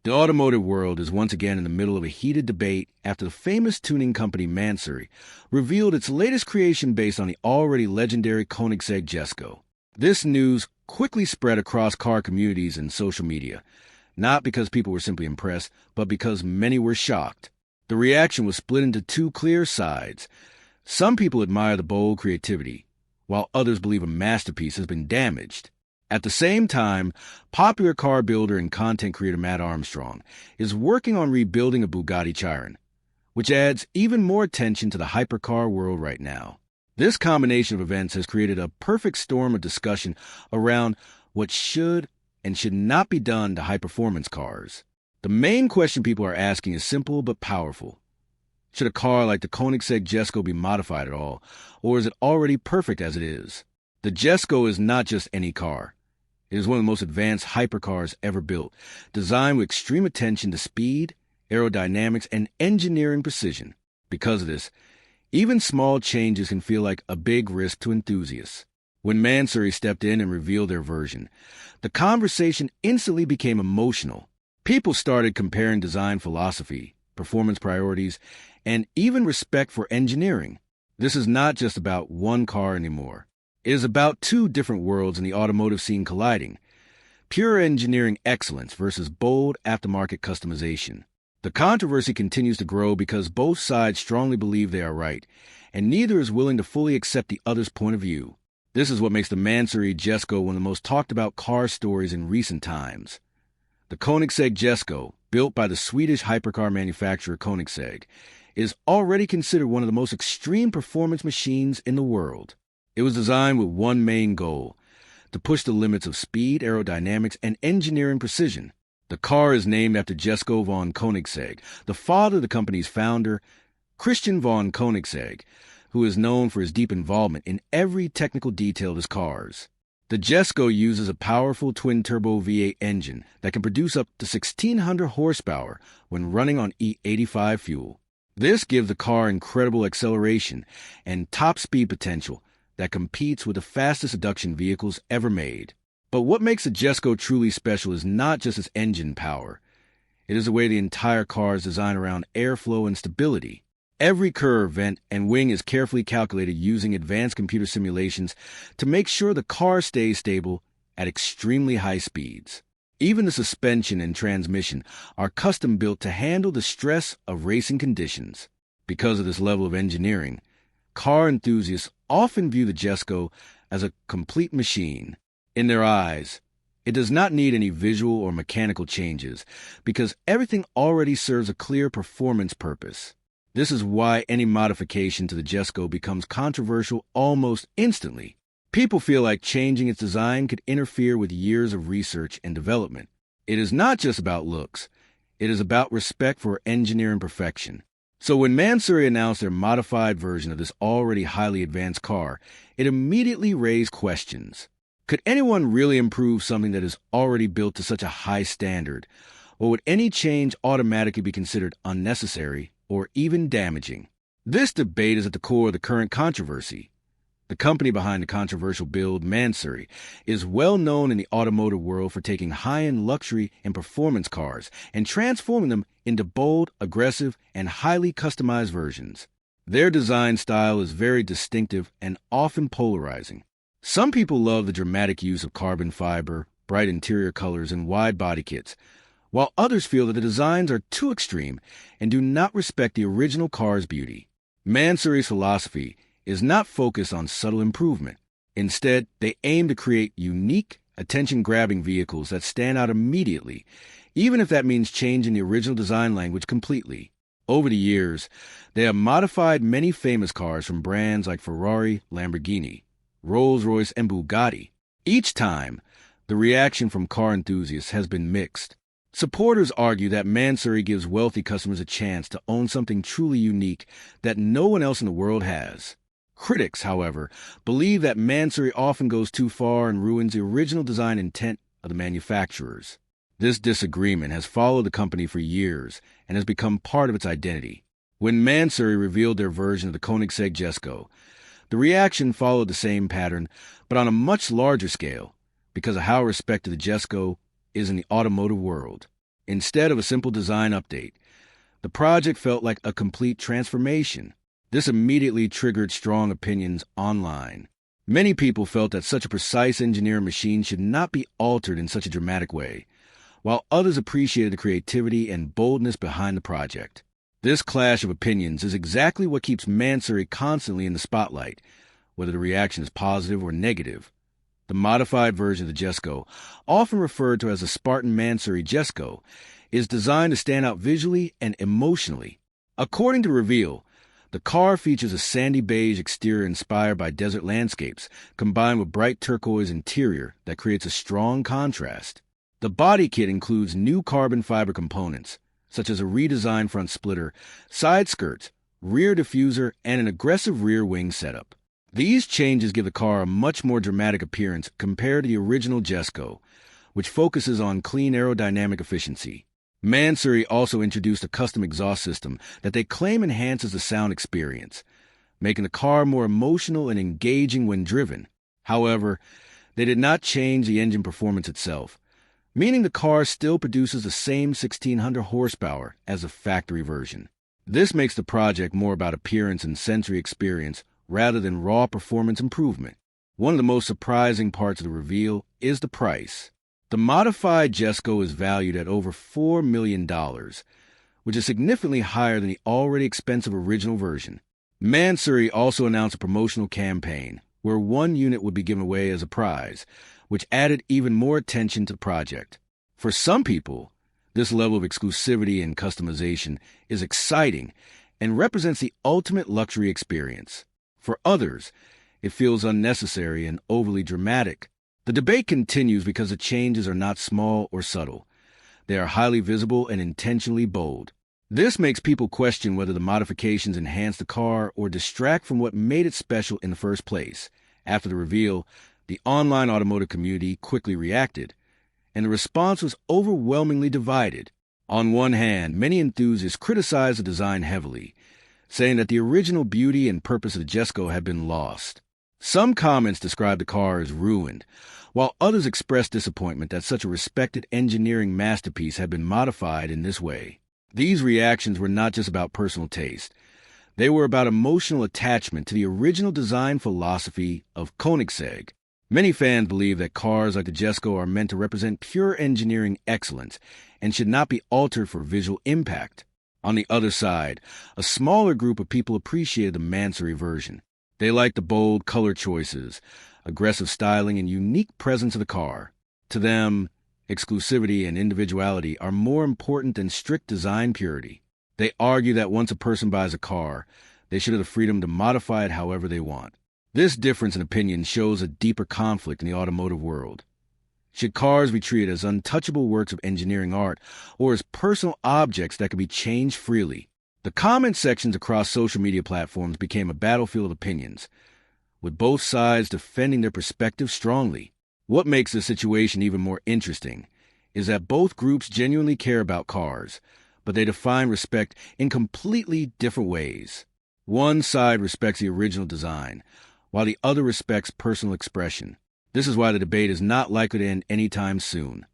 The automotive world is once again in the middle of a heated debate after the famous tuning company Mansory revealed its latest creation based on the already legendary Koenigsegg Jesko. This news quickly spread across car communities and social media, not because people were simply impressed, but because many were shocked. The reaction was split into two clear sides. Some people admire the bold creativity, while others believe a masterpiece has been damaged. At the same time, popular car builder and content creator Mat Armstrong is working on rebuilding a Bugatti Chiron, which adds even more attention to the hypercar world right now. This combination of events has created a perfect storm of discussion around what should and should not be done to high-performance cars. The main question people are asking is simple but powerful. Should a car like the Koenigsegg Jesko be modified at all, or is it already perfect as it is? The Jesko is not just any car. It is one of the most advanced hypercars ever built, designed with extreme attention to speed, aerodynamics, and engineering precision. Because of this, even small changes can feel like a big risk to enthusiasts. When Mansory stepped in and revealed their version, the conversation instantly became emotional. People started comparing design philosophy, performance priorities, and even respect for engineering. This is not just about one car anymore. It is about two different worlds in the automotive scene colliding. Pure engineering excellence versus bold aftermarket customization. The controversy continues to grow because both sides strongly believe they are right, and neither is willing to fully accept the other's point of view. This is what makes the Mansory Jesko one of the most talked about car stories in recent times. The Koenigsegg Jesko, built by the Swedish hypercar manufacturer Koenigsegg, is already considered one of the most extreme performance machines in the world. It was designed with one main goal: to push the limits of speed, aerodynamics, and engineering precision. The car is named after Jesko von Koenigsegg, the father of the company's founder, Christian von Koenigsegg, who is known for his deep involvement in every technical detail of his cars. The Jesko uses a powerful twin-turbo V8 engine that can produce up to 1,600 horsepower when running on E85 fuel. This gives the car incredible acceleration and top speed potential that competes with the fastest induction vehicles ever made. But what makes the Jesko truly special is not just its engine power. It is the way the entire car is designed around airflow and stability. Every curve, vent, and wing is carefully calculated using advanced computer simulations to make sure the car stays stable at extremely high speeds. Even the suspension and transmission are custom built to handle the stress of racing conditions. Because of this level of engineering, car enthusiasts often view the Jesko as a complete machine. In their eyes, it does not need any visual or mechanical changes because everything already serves a clear performance purpose. This is why any modification to the Jesko becomes controversial almost instantly. People feel like changing its design could interfere with years of research and development. It is not just about looks. It is about respect for engineering perfection. So when Mansory announced their modified version of this already highly advanced car, it immediately raised questions. Could anyone really improve something that is already built to such a high standard? Or would any change automatically be considered unnecessary or even damaging? This debate is at the core of the current controversy. The company behind the controversial build, Mansory, is well known in the automotive world for taking high-end luxury and performance cars and transforming them into bold, aggressive, and highly customized versions. Their design style is very distinctive and often polarizing. Some people love the dramatic use of carbon fiber, bright interior colors, and wide body kits, while others feel that the designs are too extreme and do not respect the original car's beauty. Mansory's philosophy is not focused on subtle improvement. Instead, they aim to create unique, attention-grabbing vehicles that stand out immediately, even if that means changing the original design language completely. Over the years, they have modified many famous cars from brands like Ferrari, Lamborghini, Rolls-Royce, and Bugatti. Each time, the reaction from car enthusiasts has been mixed. Supporters argue that Mansory gives wealthy customers a chance to own something truly unique that no one else in the world has. Critics, however, believe that Mansory often goes too far and ruins the original design intent of the manufacturers. This disagreement has followed the company for years and has become part of its identity. When Mansory revealed their version of the Koenigsegg Jesko, the reaction followed the same pattern, but on a much larger scale, because of how respected the Jesko is in the automotive world. Instead of a simple design update, the project felt like a complete transformation. This immediately triggered strong opinions online. Many people felt that such a precise engineering machine should not be altered in such a dramatic way, while others appreciated the creativity and boldness behind the project. This clash of opinions is exactly what keeps Mansory constantly in the spotlight, whether the reaction is positive or negative. The modified version of the Jesko, often referred to as the Spartan Mansory Jesko, is designed to stand out visually and emotionally. According to the reveal, the car features a sandy beige exterior inspired by desert landscapes, combined with bright turquoise interior that creates a strong contrast. The body kit includes new carbon fiber components, such as a redesigned front splitter, side skirts, rear diffuser, and an aggressive rear wing setup. These changes give the car a much more dramatic appearance compared to the original Jesko, which focuses on clean aerodynamic efficiency. Mansory also introduced a custom exhaust system that they claim enhances the sound experience, making the car more emotional and engaging when driven. However, they did not change the engine performance itself, meaning the car still produces the same 1,600 horsepower as the factory version. This makes the project more about appearance and sensory experience rather than raw performance improvement. One of the most surprising parts of the reveal is the price. The modified Jesko is valued at over $4 million, which is significantly higher than the already expensive original version. Mansory also announced a promotional campaign where one unit would be given away as a prize, which added even more attention to the project. For some people, this level of exclusivity and customization is exciting and represents the ultimate luxury experience. For others, it feels unnecessary and overly dramatic. The debate continues because the changes are not small or subtle. They are highly visible and intentionally bold. This makes people question whether the modifications enhance the car or distract from what made it special in the first place. After the reveal, the online automotive community quickly reacted, and the response was overwhelmingly divided. On one hand, many enthusiasts criticized the design heavily, saying that the original beauty and purpose of the Jesko had been lost. Some comments described the car as ruined, while others expressed disappointment that such a respected engineering masterpiece had been modified in this way. These reactions were not just about personal taste. They were about emotional attachment to the original design philosophy of Koenigsegg. Many fans believe that cars like the Jesko are meant to represent pure engineering excellence and should not be altered for visual impact. On the other side, a smaller group of people appreciated the Mansory version. They liked the bold color choices, aggressive styling, and unique presence of the car. To them, exclusivity and individuality are more important than strict design purity. They argue that once a person buys a car, they should have the freedom to modify it however they want. This difference in opinion shows a deeper conflict in the automotive world. Should cars be treated as untouchable works of engineering art or as personal objects that can be changed freely? The comment sections across social media platforms became a battlefield of opinions, with both sides defending their perspectives strongly. What makes this situation even more interesting is that both groups genuinely care about cars, but they define respect in completely different ways. One side respects the original design, while the other respects personal expression. This is why the debate is not likely to end anytime soon.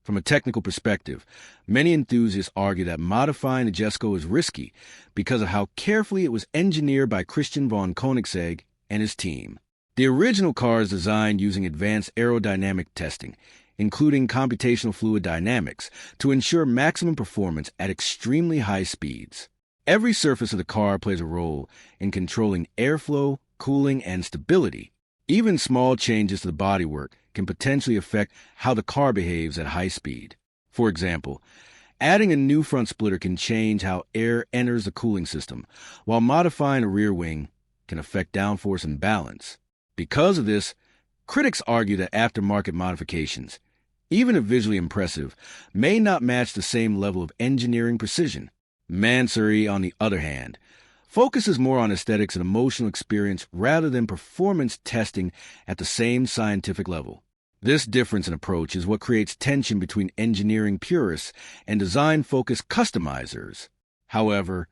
From a technical perspective, many enthusiasts argue that modifying the Jesko is risky because of how carefully it was engineered by Christian von Koenigsegg and his team. The original car is designed using advanced aerodynamic testing, including computational fluid dynamics, to ensure maximum performance at extremely high speeds. Every surface of the car plays a role in controlling airflow, cooling, and stability. Even small changes to the bodywork can potentially affect how the car behaves at high speed. For example, adding a new front splitter can change how air enters the cooling system, while modifying a rear wing can affect downforce and balance. Because of this, critics argue that aftermarket modifications, even if visually impressive, may not match the same level of engineering precision. Mansory, on the other hand, focuses more on aesthetics and emotional experience rather than performance testing at the same scientific level. This difference in approach is what creates tension between engineering purists and design-focused customizers. However,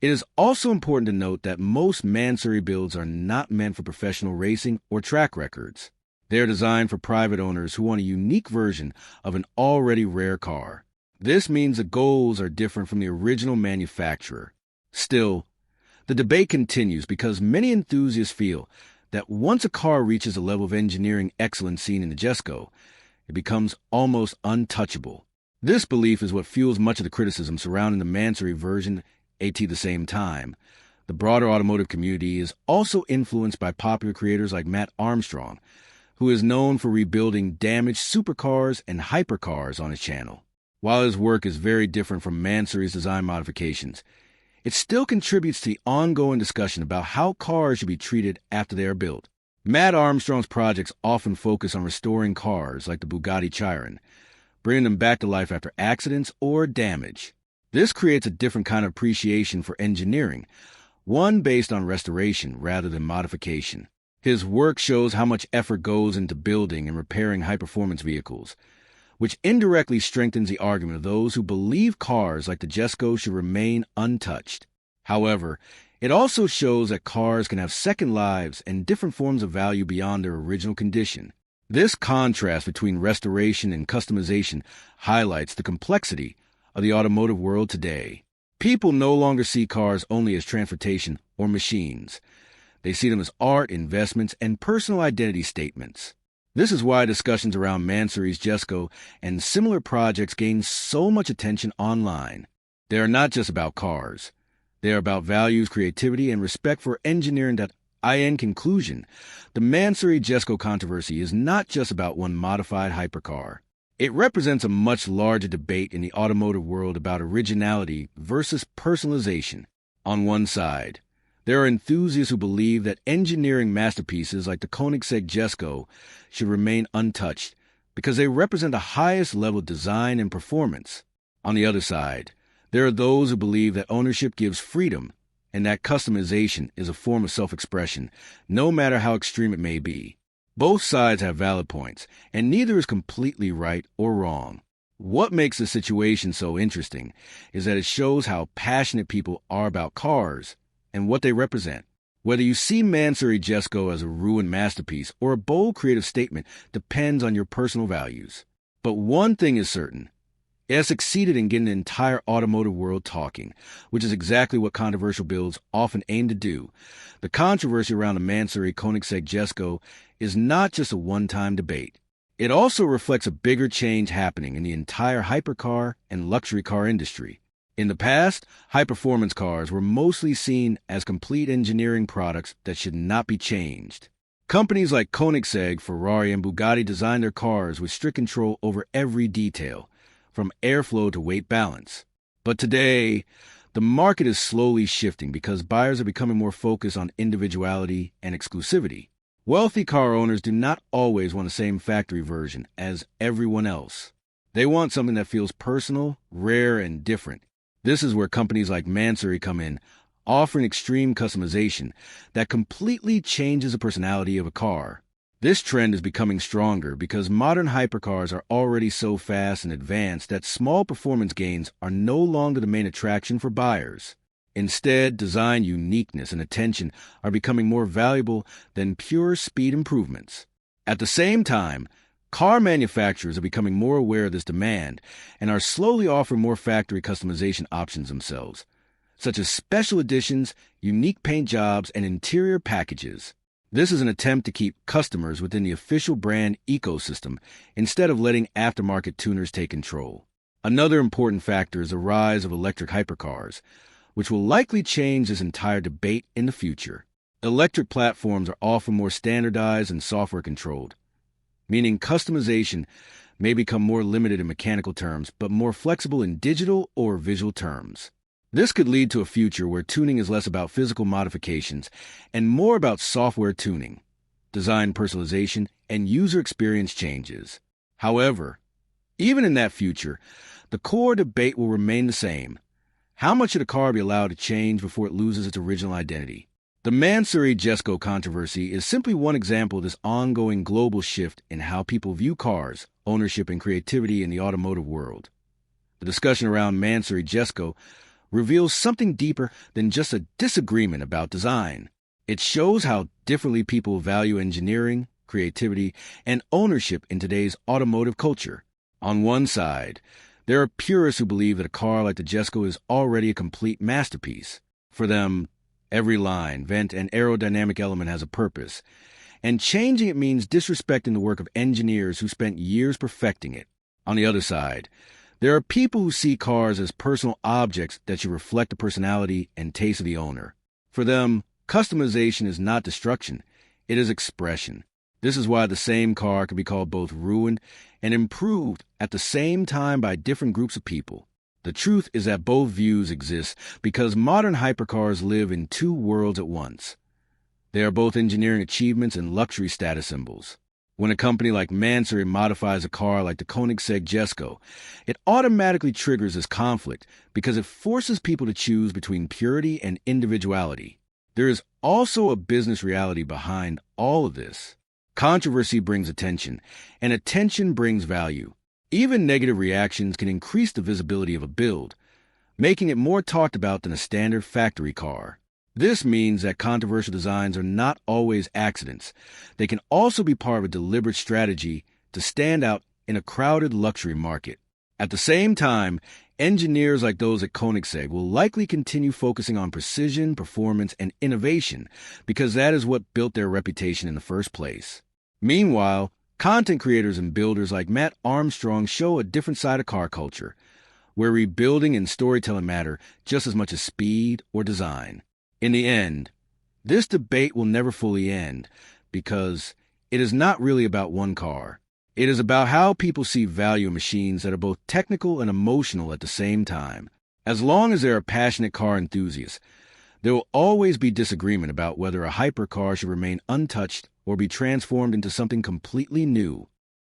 it is also important to note that most Mansory builds are not meant for professional racing or track records. They are designed for private owners who want a unique version of an already rare car. This means the goals are different from the original manufacturer. Still, the debate continues because many enthusiasts feel that once a car reaches a level of engineering excellence seen in the Jesko, it becomes almost untouchable. This belief is what fuels much of the criticism surrounding the Mansory version. At the same time, the broader automotive community is also influenced by popular creators like Mat Armstrong, who is known for rebuilding damaged supercars and hypercars on his channel. While his work is very different from Mansory's design modifications, it still contributes to the ongoing discussion about how cars should be treated after they are built. Mat Armstrong's projects often focus on restoring cars like the Bugatti Chiron, bringing them back to life after accidents or damage. This creates a different kind of appreciation for engineering, one based on restoration rather than modification. His work shows how much effort goes into building and repairing high-performance vehicles, which indirectly strengthens the argument of those who believe cars like the Jesko should remain untouched. However, it also shows that cars can have second lives and different forms of value beyond their original condition. This contrast between restoration and customization highlights the complexity of the automotive world today. People no longer see cars only as transportation or machines. They see them as art, investments, and personal identity statements. This is why discussions around Mansory's Jesko and similar projects gain so much attention online. They are not just about cars. They are about values, creativity, and respect for engineering. In conclusion, the Mansory Jesko controversy is not just about one modified hypercar. It represents a much larger debate in the automotive world about originality versus personalization. On one side, there are enthusiasts who believe that engineering masterpieces like the Koenigsegg Jesko should remain untouched because they represent the highest level of design and performance. On the other side, there are those who believe that ownership gives freedom and that customization is a form of self-expression, no matter how extreme it may be. Both sides have valid points, and neither is completely right or wrong. What makes the situation so interesting is that it shows how passionate people are about cars and what they represent. Whether you see Mansory Jesko as a ruined masterpiece or a bold creative statement depends on your personal values. But one thing is certain. It has succeeded in getting the entire automotive world talking, which is exactly what controversial builds often aim to do. The controversy around the Mansory Koenigsegg Jesko is not just a one-time debate. It also reflects a bigger change happening in the entire hypercar and luxury car industry. In the past, high-performance cars were mostly seen as complete engineering products that should not be changed. Companies like Koenigsegg, Ferrari, and Bugatti designed their cars with strict control over every detail, from airflow to weight balance. But today, the market is slowly shifting because buyers are becoming more focused on individuality and exclusivity. Wealthy car owners do not always want the same factory version as everyone else. They want something that feels personal, rare, and different. This is where companies like Mansory come in, offering extreme customization that completely changes the personality of a car. This trend is becoming stronger because modern hypercars are already so fast and advanced that small performance gains are no longer the main attraction for buyers. Instead, design uniqueness and attention are becoming more valuable than pure speed improvements. At the same time, car manufacturers are becoming more aware of this demand and are slowly offering more factory customization options themselves, such as special editions, unique paint jobs, and interior packages. This is an attempt to keep customers within the official brand ecosystem instead of letting aftermarket tuners take control. Another important factor is the rise of electric hypercars, which will likely change this entire debate in the future. Electric platforms are often more standardized and software controlled, meaning customization may become more limited in mechanical terms, but more flexible in digital or visual terms. This could lead to a future where tuning is less about physical modifications and more about software tuning, design personalization, and user experience changes. However, even in that future, the core debate will remain the same. How much should a car be allowed to change before it loses its original identity? The Mansory Jesko controversy is simply one example of this ongoing global shift in how people view cars, ownership, and creativity in the automotive world. The discussion around Mansory Jesko reveals something deeper than just a disagreement about design. It shows how differently people value engineering, creativity, and ownership in today's automotive culture. On one side, There are purists who believe that a car like the Jesko is already a complete masterpiece. For them, every line, vent, and aerodynamic element has a purpose, and changing it means disrespecting the work of engineers who spent years perfecting it. On the other side, there are people who see cars as personal objects that should reflect the personality and taste of the owner. For them, customization is not destruction, it is expression. This is why the same car can be called both ruined and improved at the same time by different groups of people. The truth is that both views exist because modern hypercars live in two worlds at once. They are both engineering achievements and luxury status symbols. When a company like Mansory modifies a car like the Koenigsegg Jesko, it automatically triggers this conflict because it forces people to choose between purity and individuality. There is also a business reality behind all of this. Controversy brings attention, and attention brings value. Even negative reactions can increase the visibility of a build, making it more talked about than a standard factory car. This means that controversial designs are not always accidents. They can also be part of a deliberate strategy to stand out in a crowded luxury market. At the same time, engineers like those at Koenigsegg will likely continue focusing on precision, performance, and innovation because that is what built their reputation in the first place. Meanwhile, content creators and builders like Mat Armstrong show a different side of car culture, where rebuilding and storytelling matter just as much as speed or design. In the end, this debate will never fully end because it is not really about one car. It is about how people see value in machines that are both technical and emotional at the same time. As long as there are passionate car enthusiasts, there will always be disagreement about whether a hypercar should remain untouched or be transformed into something completely new.